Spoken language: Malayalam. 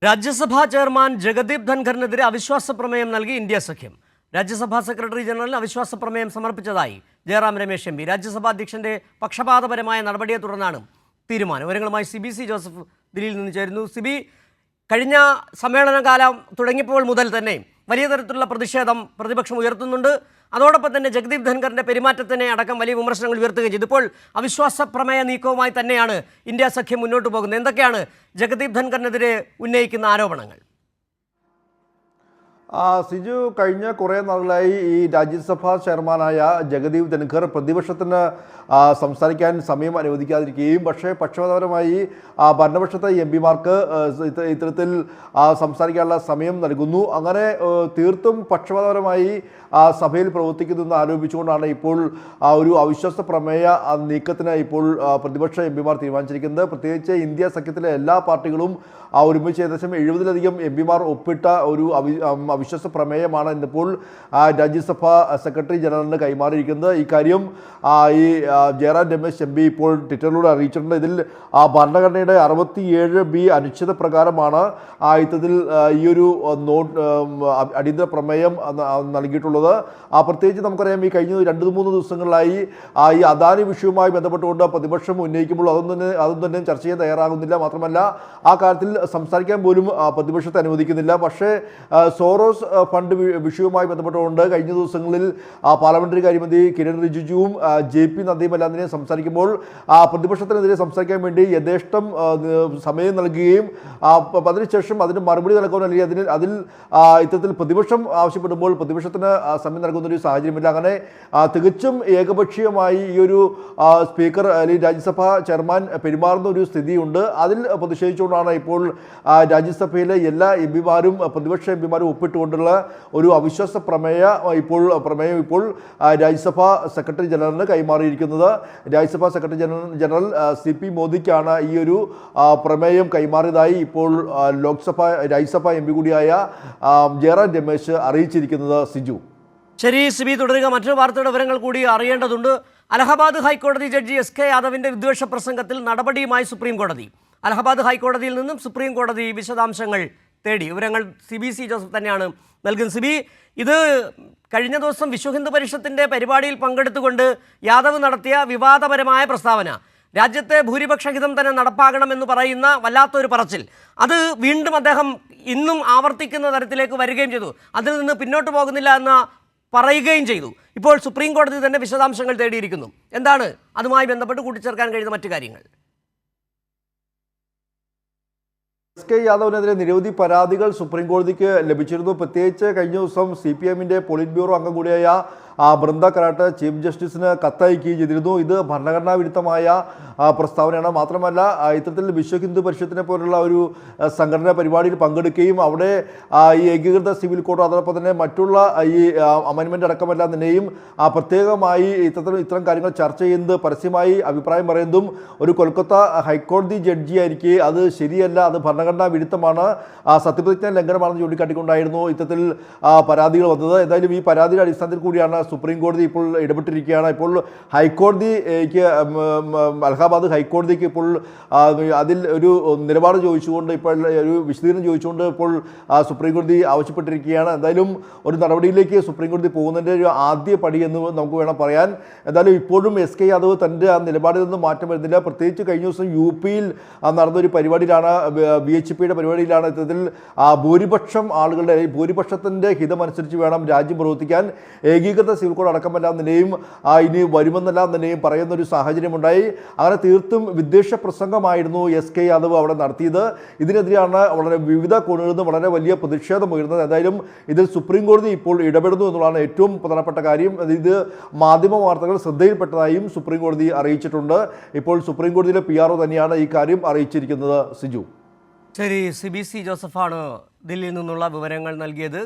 രാജ്യസഭാ ചെയർമാൻ ജഗദീപ് ധൻഖറിനെതിരെ അവിശ്വാസ പ്രമേയം നൽകി ഇന്ത്യ സഖ്യം. രാജ്യസഭാ സെക്രട്ടറി ജനറലിന് അവിശ്വാസ പ്രമേയം സമർപ്പിച്ചതായി ജയറാം രമേശ് എം പി. രാജ്യസഭാ അധ്യക്ഷന്റെ പക്ഷപാതപരമായ നടപടിയെ തുടർന്നാണ് തീരുമാനം. വിവരങ്ങളുമായി സിബി ജോസഫ് ദില്ലിയിൽ നിന്ന് ചേരുന്നു. സിബി, കഴിഞ്ഞ സമ്മേളനകാലം തുടങ്ങിയപ്പോൾ മുതൽ തന്നെ വലിയ തരത്തിലുള്ള പ്രതിഷേധം പ്രതിപക്ഷം ഉയർത്തുന്നുണ്ട്. അതോടൊപ്പം തന്നെ ജഗദീപ് ധൻഖറിന്റെ പെരുമാറ്റത്തിനെ അടക്കം വലിയ വിമർശനങ്ങൾ ഉയർത്തുകയും ചെയ്തു. ഇപ്പോൾ അവിശ്വാസ പ്രമേയ നീക്കവുമായി തന്നെയാണ് ഇന്ത്യ സഖ്യം മുന്നോട്ട് പോകുന്നത്. എന്തൊക്കെയാണ് ജഗദീപ് ധൻഖറിനെതിരെ ഉന്നയിക്കുന്ന ആരോപണങ്ങൾ? സിജു, കഴിഞ്ഞ കുറേ നാളുകളായി ഈ രാജ്യസഭാ ചെയർമാനായ ജഗദീപ് ധൻഖർ പ്രതിപക്ഷത്തിന് സംസാരിക്കാൻ സമയം അനുവദിക്കാതിരിക്കുകയും പക്ഷേ പക്ഷപാതപരമായി ഭരണപക്ഷത്തെ എം പിമാർക്ക് ഇത്തരത്തിൽ സംസാരിക്കാനുള്ള സമയം നൽകുന്നു. അങ്ങനെ തീർത്തും പക്ഷപാതപരമായി സഭയിൽ പ്രവർത്തിക്കുന്നതെന്ന് ആരോപിച്ചുകൊണ്ടാണ് ഇപ്പോൾ ഒരു അവിശ്വാസ പ്രമേയ നീക്കത്തിന് ഇപ്പോൾ പ്രതിപക്ഷ എം പിമാർ തീരുമാനിച്ചിരിക്കുന്നത്. പ്രത്യേകിച്ച് ഇന്ത്യ സഖ്യത്തിലെ എല്ലാ പാർട്ടികളും ഒരുമിച്ച് ഏകദേശം 70-ലധികം എം പിമാർ ഒപ്പിട്ട ഒരു അവിശ്വാസ പ്രമേയമാണ് ഇന്നിപ്പോൾ രാജ്യസഭാ സെക്രട്ടറി ജനറലിന് കൈമാറിയിരിക്കുന്നത്. ഇക്കാര്യം ഈ ജയറാം രമേശ് എം പി ഇപ്പോൾ ട്വിറ്ററിലൂടെ അറിയിച്ചിട്ടുണ്ട്. ഇതിൽ ഭരണഘടനയുടെ 67B അനുച്ഛേദ പ്രകാരമാണ് ഇത്തരത്തിൽ ഈ ഒരു അടിയന്തര പ്രമേയം നൽകിയിട്ടുള്ളത്. പ്രത്യേകിച്ച് നമുക്കറിയാം, ഈ കഴിഞ്ഞ 2-3 ദിവസങ്ങളിലായി ഈ അദാനി വിഷയവുമായി ബന്ധപ്പെട്ടുകൊണ്ട് പ്രതിപക്ഷം ഉന്നയിക്കുമ്പോൾ അതൊന്നും തന്നെ ചർച്ച ചെയ്യാൻ തയ്യാറാകുന്നില്ല. മാത്രമല്ല ആ കാര്യത്തിൽ സംസാരിക്കാൻ പോലും പ്രതിപക്ഷത്തെ അനുവദിക്കുന്നില്ല. പക്ഷേ സോറോസ് ഫണ്ട് വിഷയവുമായി ബന്ധപ്പെട്ടുകൊണ്ട് കഴിഞ്ഞ ദിവസങ്ങളിൽ പാർലമെന്ററി കാര്യമന്ത്രി കിരൺ റിജിജുവും JP നദ്ദയുമെല്ലാം സംസാരിക്കുമ്പോൾ പ്രതിപക്ഷത്തിനെതിരെ സംസാരിക്കാൻ വേണ്ടി യഥേഷ്ടം സമയം നൽകുകയും അതിനുശേഷം അതിന് മറുപടി നൽകാൻ അല്ലെങ്കിൽ അതിൽ ഇത്തരത്തിൽ പ്രതിപക്ഷം ആവശ്യപ്പെടുമ്പോൾ പ്രതിപക്ഷത്തിന് സമയം നൽകുന്നൊരു സാഹചര്യമില്ല. അങ്ങനെ തികച്ചും ഏകപക്ഷീയമായി ഈ ഒരു സ്പീക്കർ അല്ലെങ്കിൽ രാജ്യസഭാ ചെയർമാൻ പെരുമാറുന്ന ഒരു സ്ഥിതിയുണ്ട്. അതിൽ പ്രതിഷേധിച്ചുകൊണ്ടാണ് ഇപ്പോൾ രാജ്യസഭയിലെ എല്ലാ എം പിമാരും പ്രതിപക്ഷ എം പിമാരും ഒപ്പിട്ടുകൊണ്ടുള്ള ഒരു അവിശ്വാസ പ്രമേയം ഇപ്പോൾ രാജ്യസഭാ സെക്രട്ടറി ജനറലിന് കൈമാറിയിരിക്കുന്നത്. രാജ്യസഭാ സെക്രട്ടറി ജനറൽ CP മോദിക്കാണ് ഈ ഒരു പ്രമേയം കൈമാറിയതായി ഇപ്പോൾ രാജ്യസഭാ എം പി കൂടിയായ ജയറാം രമേശ് അറിയിച്ചിരിക്കുന്നത്. സിജു, ശരി സിബി, തുടരുക. മറ്റൊരു വാർത്തയുടെ വിവരങ്ങൾ കൂടി അറിയേണ്ടതുണ്ട്. അലഹബാദ് ഹൈക്കോടതി ജഡ്ജി SK യാദവിന്റെ വിദ്വേഷ പ്രസംഗത്തിൽ നടപടിയുമായി സുപ്രീം കോടതി. അലഹബാദ് ഹൈക്കോടതിയിൽ നിന്നും സുപ്രീം കോടതി വിശദാംശങ്ങൾ തേടി. വിവരങ്ങൾ CBC ജോസഫ് തന്നെയാണ് നൽകുന്നത്. സിബി, ഇത് കഴിഞ്ഞ ദിവസം വിശ്വ ഹിന്ദു പരിഷത്തിന്റെ പരിപാടിയിൽ പങ്കെടുത്തുകൊണ്ട് യാദവ് നടത്തിയ വിവാദപരമായ പ്രസ്താവന, രാജ്യത്തെ ഭൂരിപക്ഷ ഹിതം തന്നെ നടപ്പാക്കണമെന്ന് പറയുന്ന വല്ലാത്തൊരു പറച്ചിൽ, അത് വീണ്ടും അദ്ദേഹം ഇന്നും ആവർത്തിക്കുന്ന തരത്തിലേക്ക് വരികയും ചെയ്തു. അതിൽ നിന്ന് പിന്നോട്ട് പോകുന്നില്ല എന്ന് പറയുകയും ചെയ്തു. ഇപ്പോൾ സുപ്രീം കോടതി തന്നെ വിശദാംശങ്ങൾ തേടിയിരിക്കുന്നു. എന്താണ് അതുമായി ബന്ധപ്പെട്ട് കൂട്ടിച്ചേർക്കാൻ കഴിയുന്ന മറ്റു കാര്യങ്ങൾ? SK യാദവിനെതിരെ നിരവധി പരാതികൾ സുപ്രീം കോടതിക്ക് ലഭിച്ചിരുന്നു. പ്രത്യേകിച്ച് കഴിഞ്ഞ ദിവസം CPM-ന്റെ പോളിറ്റ് ബ്യൂറോ അംഗം കൂടിയായ ബൃന്ദ കരാട്ട് ചീഫ് ജസ്റ്റിസിന് കത്തയക്കുകയും ചെയ്തിരുന്നു. ഇത് ഭരണഘടനാ വിരുദ്ധമായ പ്രസ്താവനയാണ്. മാത്രമല്ല ഇത്തരത്തിൽ വിശ്വ ഹിന്ദു പരിഷത്തിനെ പോലുള്ള ഒരു സംഘടന പരിപാടിയിൽ പങ്കെടുക്കുകയും അവിടെ ഈ ഏകീകൃത സിവിൽ കോഡ് അതോടൊപ്പം തന്നെ മറ്റുള്ള ഈ അമെൻമെൻ്റ് അടക്കമെല്ലാം തന്നെയും പ്രത്യേകമായി ഇത്തരം കാര്യങ്ങൾ ചർച്ച ചെയ്യുന്നത് പരസ്യമായി അഭിപ്രായം പറയുന്നതും ഒരു കൊൽക്കത്ത ഹൈക്കോടതി ജഡ്ജിയായിരിക്കെ അത് ശരിയല്ല, അത് ഭരണഘടനാ വിരുദ്ധമാണ്, സത്യപ്രതിജ്ഞാ ലംഘനമാണെന്ന് ചൂണ്ടിക്കാട്ടിക്കൊണ്ടായിരുന്നു ഇത്തരത്തിൽ പരാതികൾ വന്നത്. എന്തായാലും ഈ പരാതിയുടെ അടിസ്ഥാനത്തിൽ കൂടിയാണ് സുപ്രീം കോടതി ഇപ്പോൾ ഇടപെട്ടിരിക്കുകയാണ്. ഇപ്പോൾ ഹൈക്കോടതിക്ക് അലഹാബാദ് ഹൈക്കോടതിക്ക് ഇപ്പോൾ അതിൽ ഒരു നിലപാട് ചോദിച്ചുകൊണ്ട് ഇപ്പോൾ ഒരു വിശദീകരണം ചോദിച്ചുകൊണ്ട് ഇപ്പോൾ സുപ്രീം കോടതി ആവശ്യപ്പെട്ടിരിക്കുകയാണ്. എന്തായാലും ഒരു നടപടിയിലേക്ക് സുപ്രീം കോടതി പോകുന്നതിൻ്റെ ഒരു ആദ്യ പടി എന്ന് നമുക്ക് വേണം പറയാൻ. എന്തായാലും ഇപ്പോഴും SK യാദവ് തൻ്റെ ആ നിലപാടിൽ നിന്ന് മാറ്റം വരുന്നില്ല. പ്രത്യേകിച്ച് കഴിഞ്ഞ ദിവസം UP-യിൽ നടന്നൊരു പരിപാടിയിലാണ്, BHP-യുടെ പരിപാടിയിലാണ് ഇത്തരത്തിൽ ഭൂരിപക്ഷം ആളുകളുടെ ഭൂരിപക്ഷത്തിൻ്റെ ഹിതമനുസരിച്ച് വേണം രാജ്യം പ്രവർത്തിക്കാൻ, ഏകീകൃത സിവിൽ കോഡ് അടക്കമെല്ലാം നിലയും ഇനി വരുമെന്നെല്ലാം നിലയും പറയുന്നൊരു സാഹചര്യമുണ്ടായി. അങ്ങനെ തീർത്തും വിദ്വേഷ പ്രസംഗമായിരുന്നു SK യാദവ് അവിടെ നടത്തിയത്. ഇതിനെതിരെയാണ് വളരെ വിവിധ കോണുകളിൽ നിന്ന് വളരെ വലിയ പ്രതിഷേധം ഉയർന്നത്. എന്തായാലും ഇതിൽ സുപ്രീം കോടതി ഇപ്പോൾ ഇടപെടുന്നു എന്നുള്ളതാണ് ഏറ്റവും പ്രധാനപ്പെട്ട കാര്യം. ഇത് മാധ്യമ വാർത്തകൾ ശ്രദ്ധയിൽപ്പെട്ടതായും സുപ്രീം കോടതി അറിയിച്ചിട്ടുണ്ട്. ഇപ്പോൾ സുപ്രീം കോടതിയിലെ PRO തന്നെയാണ് ഈ കാര്യം അറിയിച്ചിരിക്കുന്നത്. സിജു, ശരി, CBC ജോസഫാണ് ദില്ലിയിൽ നിന്നുള്ള വിവരങ്ങൾ നൽകിയത്.